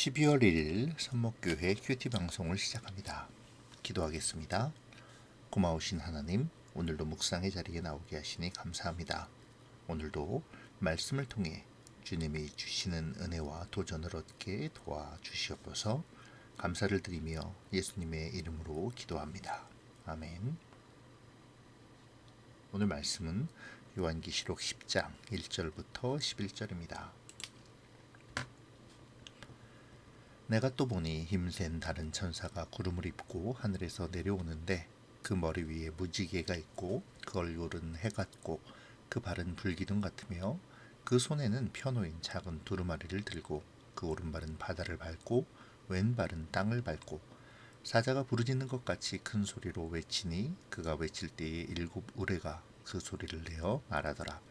12월 1일 선목교회 큐티 방송을 시작합니다. 기도하겠습니다. 고마우신 하나님, 오늘도 묵상의 자리에 나오게 하시니 감사합니다. 오늘도 말씀을 통해 주님이 주시는 은혜와 도전을 얻게 도와주시옵소서. 감사를 드리며 예수님의 이름으로 기도합니다. 아멘. 오늘 말씀은 요한계시록 10장 1절부터 11절입니다. 내가 또 보니 힘센 다른 천사가 구름을 입고 하늘에서 내려오는데 그 머리 위에 무지개가 있고 그 얼굴은 해 같고 그 발은 불기둥 같으며 그 손에는 펴놓인 작은 두루마리를 들고 그 오른발은 바다를 밟고 왼발은 땅을 밟고 사자가 부르짖는 것 같이 큰 소리로 외치니 그가 외칠 때에 일곱 우레가 그 소리를 내어 말하더라.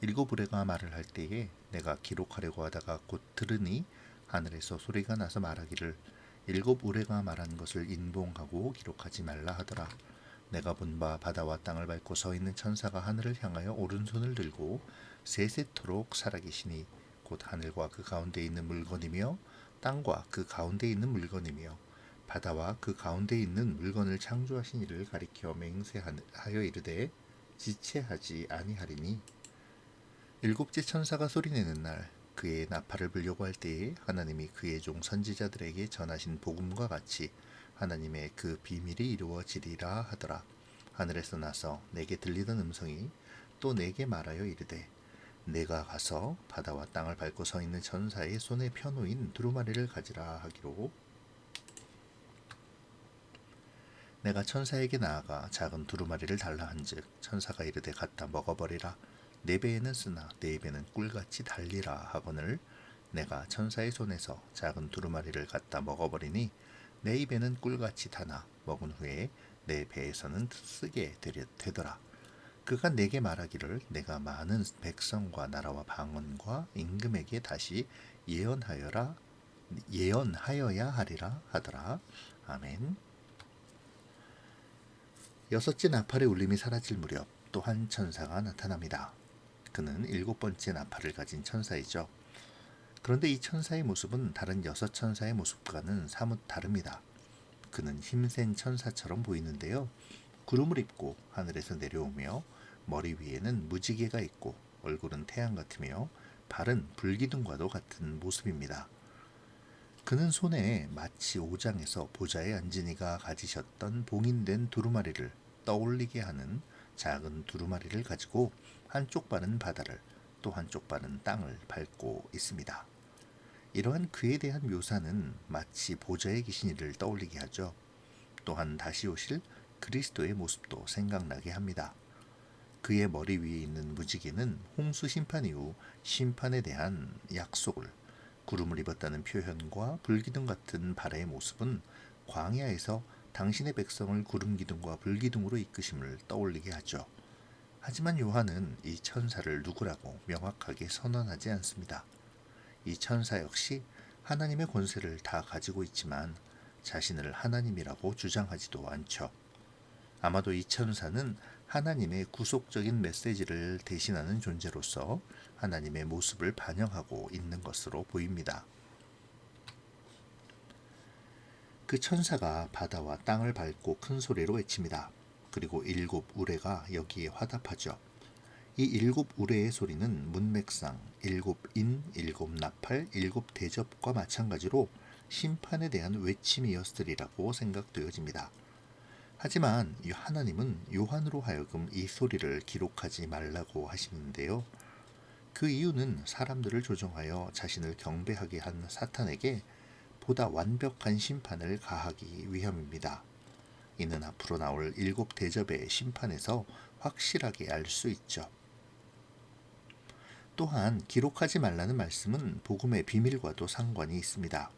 일곱 우레가 말을 할 때에 내가 기록하려고 하다가 곧 들으니 하늘에서 소리가 나서 말하기를 일곱 우레가 말한 것을 인봉하고 기록하지 말라 하더라. 내가 본 바 바다와 땅을 밟고 서 있는 천사가 하늘을 향하여 오른손을 들고 세세토록 살아계시니 곧 하늘과 그 가운데 있는 물건이며 땅과 그 가운데 있는 물건이며 바다와 그 가운데 있는 물건을 창조하신 이를 가리켜 맹세하여 이르되 지체하지 아니하리니 일곱째 천사가 소리내는 날 그의 나팔을 불려고 할 때에 하나님이 그의 종 선지자들에게 전하신 복음과 같이 하나님의 그 비밀이 이루어지리라 하더라. 하늘에서 나서 내게 들리던 음성이 또 내게 말하여 이르되 내가 가서 바다와 땅을 밟고 서 있는 천사의 손에 펴놓인 두루마리를 가지라 하기로 내가 천사에게 나아가 작은 두루마리를 달라 한즉 천사가 이르되 갖다 먹어버리라. 내 배에는 쓰나 내 입에는 꿀같이 달리라 하거늘 내가 천사의 손에서 작은 두루마리를 갖다 먹어버리니 내 입에는 꿀같이 타나 먹은 후에 내 배에서는 쓰게 되더라. 그가 내게 말하기를 내가 많은 백성과 나라와 방언과 임금에게 다시 예언하여야 하리라 하더라. 아멘. 여섯째 나팔의 울림이 사라질 무렵 또 한 천사가 나타납니다. 그는 일곱 번째 나팔을 가진 천사이죠. 그런데 이 천사의 모습은 다른 여섯 천사의 모습과는 사뭇 다릅니다. 그는 힘센 천사처럼 보이는데요. 구름을 입고 하늘에서 내려오며 머리 위에는 무지개가 있고 얼굴은 태양 같으며 발은 불기둥과도 같은 모습입니다. 그는 손에 마치 오장에서 보좌에 앉은 이가 가지셨던 봉인된 두루마리를 떠올리게 하는 작은 두루마리를 가지고 한쪽 발은 바다를 또 한쪽 발은 땅을 밟고 있습니다. 이러한 그에 대한 묘사는 마치 보좌에 계신 이를 떠올리게 하죠. 또한 다시 오실 그리스도의 모습도 생각나게 합니다. 그의 머리 위에 있는 무지개는 홍수 심판 이후 심판에 대한 약속을, 구름을 입었다는 표현과 불기둥 같은 발의 모습은 광야에서 당신의 백성을 구름 기둥과 불기둥으로 이끄심을 떠올리게 하죠. 하지만 요한은 이 천사를 누구라고 명확하게 선언하지 않습니다. 이 천사 역시 하나님의 권세를 다 가지고 있지만 자신을 하나님이라고 주장하지도 않죠. 아마도 이 천사는 하나님의 구속적인 메시지를 대신하는 존재로서 하나님의 모습을 반영하고 있는 것으로 보입니다. 그 천사가 바다와 땅을 밟고 큰 소리로 외칩니다. 그리고 일곱 우레가 여기에 화답하죠. 이 일곱 우레의 소리는 문맥상 일곱 인, 일곱 나팔, 일곱 대접과 마찬가지로 심판에 대한 외침이었으리라고 생각되어집니다. 하지만 하나님은 요한으로 하여금 이 소리를 기록하지 말라고 하시는데요. 그 이유는 사람들을 조종하여 자신을 경배하게 한 사탄에게 보다 완벽한 심판을 가하기 위함입니다. 이는 앞으로 나올 일곱 대접의 심판에서 확실하게 알 수 있죠. 또한 기록하지 말라는 말씀은 복음의 비밀과도 상관이 있습니다.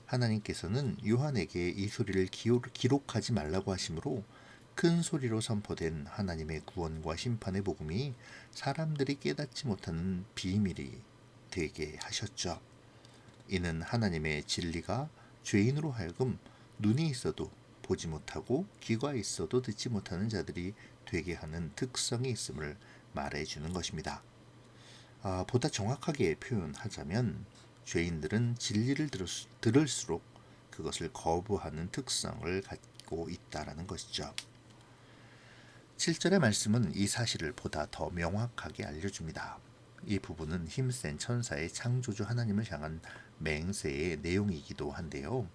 하나님께서는 요한에게 이 소리를 기록하지 말라고 하시므로 큰 소리로 선포된 하나님의 구원과 심판의 복음이 사람들이 깨닫지 못하는 비밀이 되게 하셨죠. 이는 하나님의 진리가 죄인으로 하여금 눈이 있어도 보지 못하고 귀가 있어도 듣지 못하는 자들이 되게 하는 특성이 있음을 말해주는 것입니다. 보다 정확하게 표현하자면 죄인들은 진리를 들을수록 그것을 거부하는 특성을 갖고 있다라는 것이죠. 7절의 말씀은 이 사실을 보다 더 명확하게 알려줍니다. 이 부분은 힘센 천사의 창조주 하나님을 향한 맹세의 내용이기도 한데요.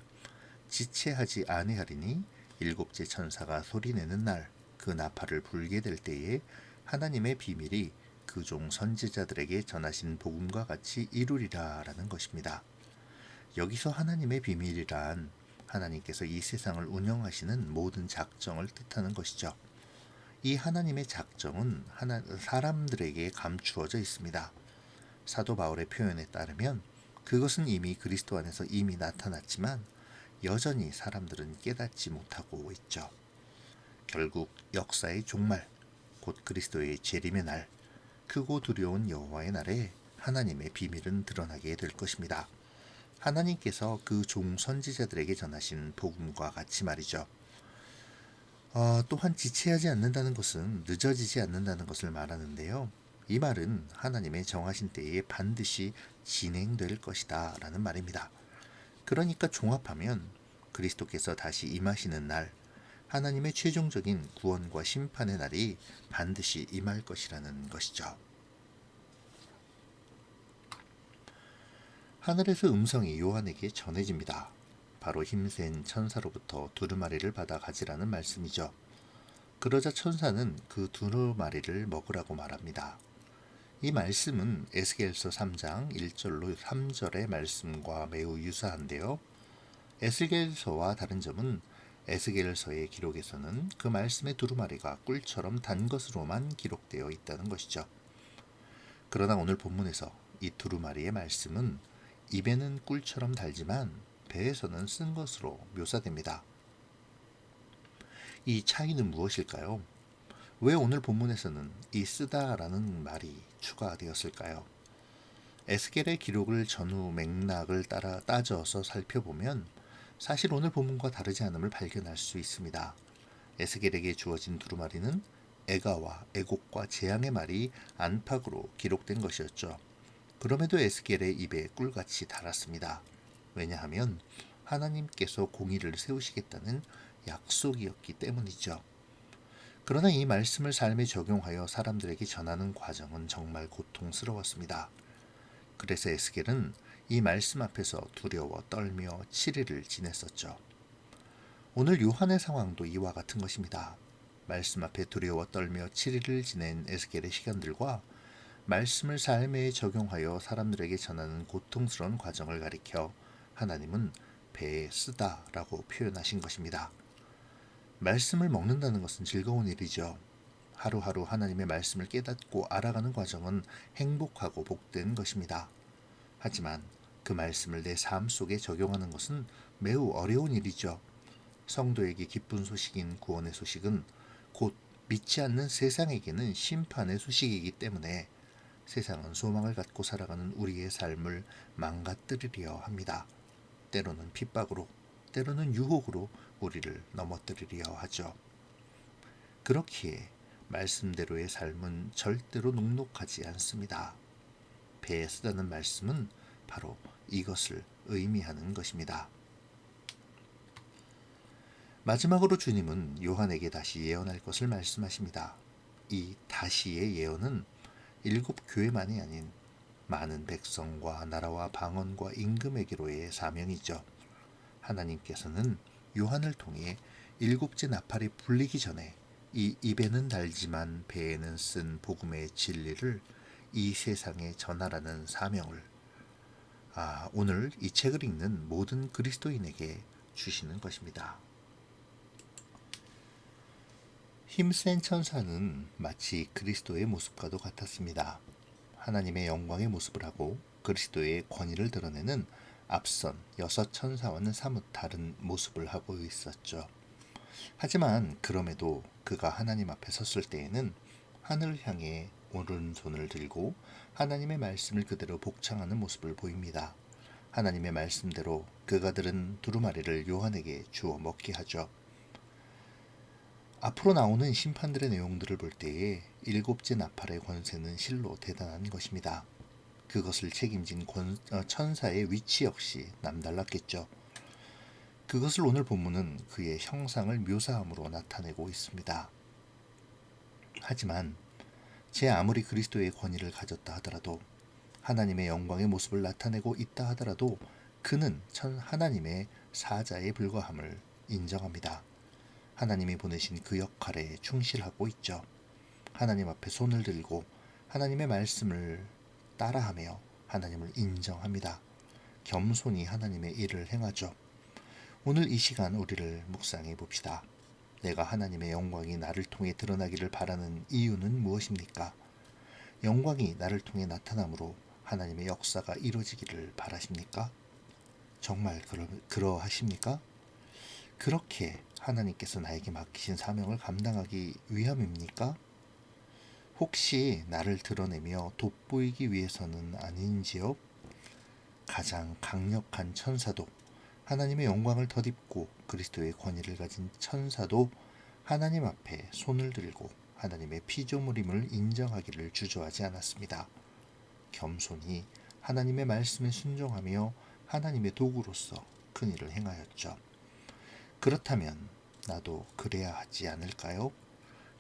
지체하지 아니하리니 일곱째 천사가 소리내는 날 그 나팔을 불게 될 때에 하나님의 비밀이 그 종 선지자들에게 전하신 복음과 같이 이루리라 라는 것입니다. 여기서 하나님의 비밀이란 하나님께서 이 세상을 운영하시는 모든 작정을 뜻하는 것이죠. 이 하나님의 작정은 사람들에게 감추어져 있습니다. 사도 바울의 표현에 따르면 그것은 이미 그리스도 안에서 이미 나타났지만 여전히 사람들은 깨닫지 못하고 있죠. 결국 역사의 종말, 곧 그리스도의 재림의 날, 크고 두려운 여호와의 날에 하나님의 비밀은 드러나게 될 것입니다. 하나님께서 그 종 선지자들에게 전하신 복음과 같이 말이죠. 또한 지체하지 않는다는 것은 늦어지지 않는다는 것을 말하는데요. 이 말은 하나님의 정하신 때에 반드시 진행될 것이다 라는 말입니다. 그러니까 종합하면 그리스도께서 다시 임하시는 날, 하나님의 최종적인 구원과 심판의 날이 반드시 임할 것이라는 것이죠. 하늘에서 음성이 요한에게 전해집니다. 바로 힘센 천사로부터 두루마리를 받아 가지라는 말씀이죠. 그러자 천사는 그 두루마리를 먹으라고 말합니다. 이 말씀은 에스겔서 3장 1절로 3절의 말씀과 매우 유사한데요. 에스겔서와 다른 점은 에스겔서의 기록에서는 그 말씀의 두루마리가 꿀처럼 단 것으로만 기록되어 있다는 것이죠. 그러나 오늘 본문에서 이 두루마리의 말씀은 입에는 꿀처럼 달지만 배에서는 쓴 것으로 묘사됩니다. 이 차이는 무엇일까요? 왜 오늘 본문에서는 이 쓰다라는 말이 추가되었을까요? 에스겔의 기록을 전후 맥락을 따져서 살펴보면 사실 오늘 본문과 다르지 않음을 발견할 수 있습니다. 에스겔에게 주어진 두루마리는 애가와 애곡과 재앙의 말이 안팎으로 기록된 것이었죠. 그럼에도 에스겔의 입에 꿀같이 달았습니다. 왜냐하면 하나님께서 공의를 세우시겠다는 약속이었기 때문이죠. 그러나 이 말씀을 삶에 적용하여 사람들에게 전하는 과정은 정말 고통스러웠습니다. 그래서 에스겔은 이 말씀 앞에서 두려워 떨며 7일을 지냈었죠. 오늘 요한의 상황도 이와 같은 것입니다. 말씀 앞에 두려워 떨며 7일을 지낸 에스겔의 시간들과 말씀을 삶에 적용하여 사람들에게 전하는 고통스러운 과정을 가리켜 하나님은 배에 쓰다라고 표현하신 것입니다. 말씀을 먹는다는 것은 즐거운 일이죠. 하루하루 하나님의 말씀을 깨닫고 알아가는 과정은 행복하고 복된 것입니다. 하지만 그 말씀을 내 삶 속에 적용하는 것은 매우 어려운 일이죠. 성도에게 기쁜 소식인 구원의 소식은 곧 믿지 않는 세상에게는 심판의 소식이기 때문에 세상은 소망을 갖고 살아가는 우리의 삶을 망가뜨리려 합니다. 때로는 핍박으로, 때로는 유혹으로 우리를 넘어뜨리려 하죠. 그렇기에 말씀대로의 삶은 절대로 녹록하지 않습니다. 배에 쓰다는 말씀은 바로 이것을 의미하는 것입니다. 마지막으로 주님은 요한에게 다시 예언할 것을 말씀하십니다. 이 다시의 예언은 7교회만이 아닌 많은 백성과 나라와 방언과 임금에게로의 사명이죠. 하나님께서는 요한을 통해 7째 나팔이 불리기 전에 이 입에는 달지만 배에는 쓴 복음의 진리를 이 세상에 전하라는 사명을 오늘 이 책을 읽는 모든 그리스도인에게 주시는 것입니다. 힘센 천사는 마치 그리스도의 모습과도 같았습니다. 하나님의 영광의 모습을 하고 그리스도의 권위를 드러내는 앞선 6천사와는 사뭇 다른 모습을 하고 있었죠. 하지만 그럼에도 그가 하나님 앞에 섰을 때에는 하늘을 향해 오른손을 들고 하나님의 말씀을 그대로 복창하는 모습을 보입니다. 하나님의 말씀대로 그가 들은 두루마리를 요한에게 주어 먹게 하죠. 앞으로 나오는 심판들의 내용들을 볼 때에 7째 나팔의 권세는 실로 대단한 것입니다. 그것을 책임진 천사의 위치 역시 남달랐겠죠. 그것을 오늘 본문은 그의 형상을 묘사함으로 나타내고 있습니다. 하지만 제 아무리 그리스도의 권위를 가졌다 하더라도, 하나님의 영광의 모습을 나타내고 있다 하더라도 그는 하나님의 사자에 불과함을 인정합니다. 하나님이 보내신 그 역할에 충실하고 있죠. 하나님 앞에 손을 들고 하나님의 말씀을 따라하며 하나님을 인정합니다. 겸손히 하나님의 일을 행하죠. 오늘 이 시간 우리를 묵상해 봅시다. 내가 하나님의 영광이 나를 통해 드러나기를 바라는 이유는 무엇입니까? 영광이 나를 통해 나타남으로 하나님의 역사가 이루어지기를 바라십니까? 정말 그러하십니까? 그렇게 하나님께서 나에게 맡기신 사명을 감당하기 위함입니까? 혹시 나를 드러내며 돋보이기 위해서는 아닌지요? 가장 강력한 천사도, 하나님의 영광을 덧입고 그리스도의 권위를 가진 천사도 하나님 앞에 손을 들고 하나님의 피조물임을 인정하기를 주저하지 않았습니다. 겸손히 하나님의 말씀에 순종하며 하나님의 도구로서 큰 일을 행하였죠. 그렇다면 나도 그래야 하지 않을까요?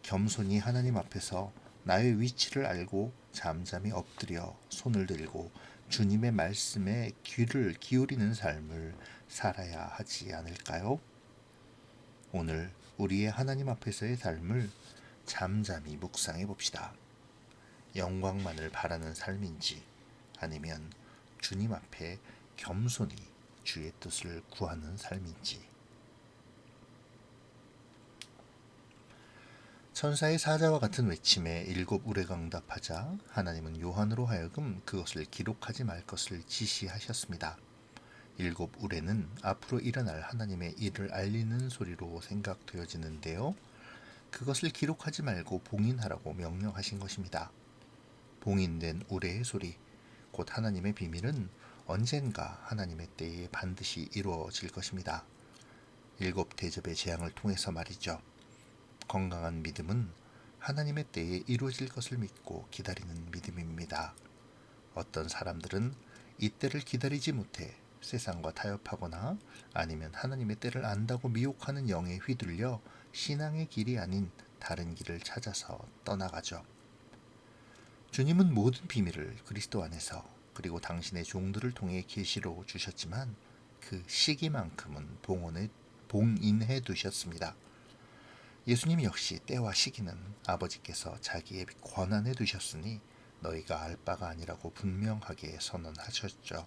겸손히 하나님 앞에서 나의 위치를 알고 잠잠히 엎드려 손을 들고 주님의 말씀에 귀를 기울이는 삶을 살아야 하지 않을까요? 오늘 우리의 하나님 앞에서의 삶을 잠잠히 묵상해 봅시다. 영광만을 바라는 삶인지, 아니면 주님 앞에 겸손히 주의 뜻을 구하는 삶인지. 천사의 사자와 같은 외침에 일곱 우레가 응답하자 하나님은 요한으로 하여금 그것을 기록하지 말 것을 지시하셨습니다. 일곱 우레는 앞으로 일어날 하나님의 일을 알리는 소리로 생각되어지는데요. 그것을 기록하지 말고 봉인하라고 명령하신 것입니다. 봉인된 우레의 소리, 곧 하나님의 비밀은 언젠가 하나님의 때에 반드시 이루어질 것입니다. 일곱 대접의 재앙을 통해서 말이죠. 건강한 믿음은 하나님의 때에 이루어질 것을 믿고 기다리는 믿음입니다. 어떤 사람들은 이 때를 기다리지 못해 세상과 타협하거나 아니면 하나님의 때를 안다고 미혹하는 영에 휘둘려 신앙의 길이 아닌 다른 길을 찾아서 떠나가죠. 주님은 모든 비밀을 그리스도 안에서 그리고 당신의 종들을 통해 계시로 주셨지만 그 시기만큼은 봉인해 두셨습니다. 예수님 역시 때와 시기는 아버지께서 자기의 권한에 두셨으니 너희가 알 바가 아니라고 분명하게 선언하셨죠.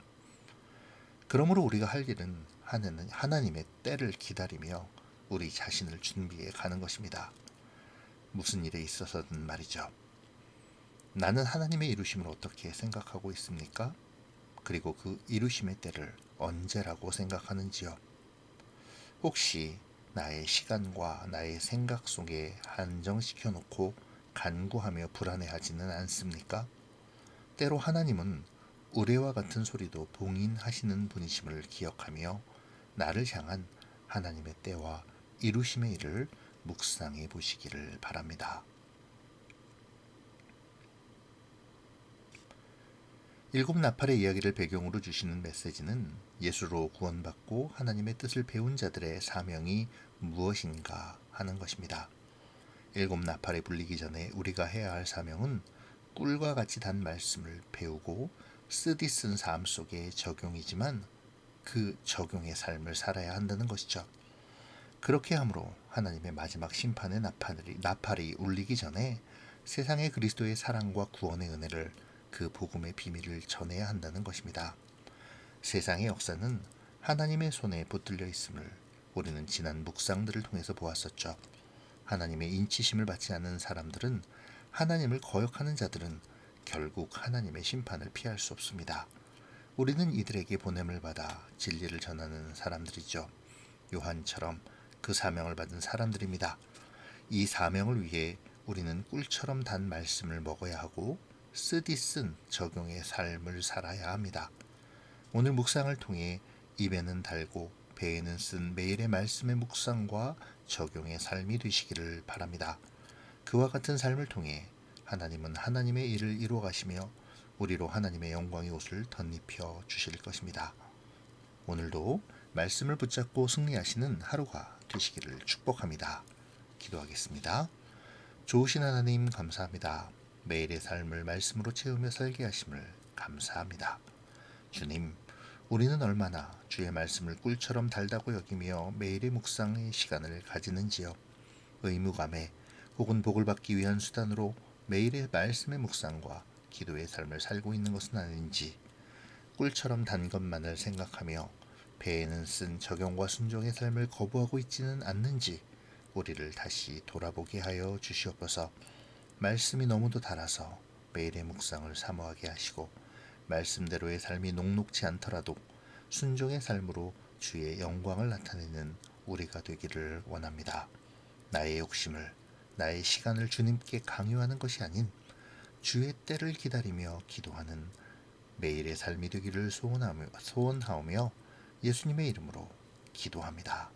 그러므로 우리가 할 일은 하나님의 때를 기다리며 우리 자신을 준비해 가는 것입니다. 무슨 일에 있어서든 말이죠. 나는 하나님의 이루심을 어떻게 생각하고 있습니까? 그리고 그 이루심의 때를 언제라고 생각하는지요? 혹시 나의 시간과 나의 생각 속에 한정시켜 놓고 간구하며 불안해하지는 않습니까? 때로 하나님은 우레와 같은 소리도 봉인하시는 분이심을 기억하며 나를 향한 하나님의 때와 이루심의 일을 묵상해 보시기를 바랍니다. 일곱 나팔의 이야기를 배경으로 주시는 메시지는 예수로 구원받고 하나님의 뜻을 배운 자들의 사명이 무엇인가 하는 것입니다. 일곱 나팔에 불리기 전에 우리가 해야 할 사명은 꿀과 같이 단 말씀을 배우고 쓰디쓴 삶 속의 적용이지만 그 적용의 삶을 살아야 한다는 것이죠. 그렇게 함으로 하나님의 마지막 심판의 나팔이 울리기 전에 세상의 그리스도의 사랑과 구원의 은혜를, 그 복음의 비밀을 전해야 한다는 것입니다. 세상의 역사는 하나님의 손에 붙들려 있음을 우리는 지난 묵상들을 통해서 보았었죠. 하나님의 인치심을 받지 않는 사람들은, 하나님을 거역하는 자들은 결국 하나님의 심판을 피할 수 없습니다. 우리는 이들에게 보냄을 받아 진리를 전하는 사람들이죠. 요한처럼 그 사명을 받은 사람들입니다. 이 사명을 위해 우리는 꿀처럼 단 말씀을 먹어야 하고 쓰디쓴 적용의 삶을 살아야 합니다. 오늘 묵상을 통해 입에는 달고 배에는 쓴 매일의 말씀의 묵상과 적용의 삶이 되시기를 바랍니다. 그와 같은 삶을 통해 하나님은 하나님의 일을 이루어 가시며 우리로 하나님의 영광의 옷을 덧입혀 주실 것입니다. 오늘도 말씀을 붙잡고 승리하시는 하루가 되시기를 축복합니다. 기도하겠습니다. 좋으신 하나님 감사합니다. 매일의 삶을 말씀으로 채우며 살게 하심을 감사합니다. 주님, 우리는 얼마나 주의 말씀을 꿀처럼 달다고 여기며 매일의 묵상의 시간을 가지는지요. 의무감에 혹은 복을 받기 위한 수단으로 매일의 말씀의 묵상과 기도의 삶을 살고 있는 것은 아닌지, 꿀처럼 단 것만을 생각하며 배에는 쓴 적용과 순종의 삶을 거부하고 있지는 않는지 우리를 다시 돌아보게 하여 주시옵소서. 말씀이 너무도 달아서 매일의 묵상을 사모하게 하시고 말씀대로의 삶이 녹록지 않더라도 순종의 삶으로 주의 영광을 나타내는 우리가 되기를 원합니다. 나의 욕심을, 나의 시간을 주님께 강요하는 것이 아닌 주의 때를 기다리며 기도하는 매일의 삶이 되기를 소원하며 예수님의 이름으로 기도합니다.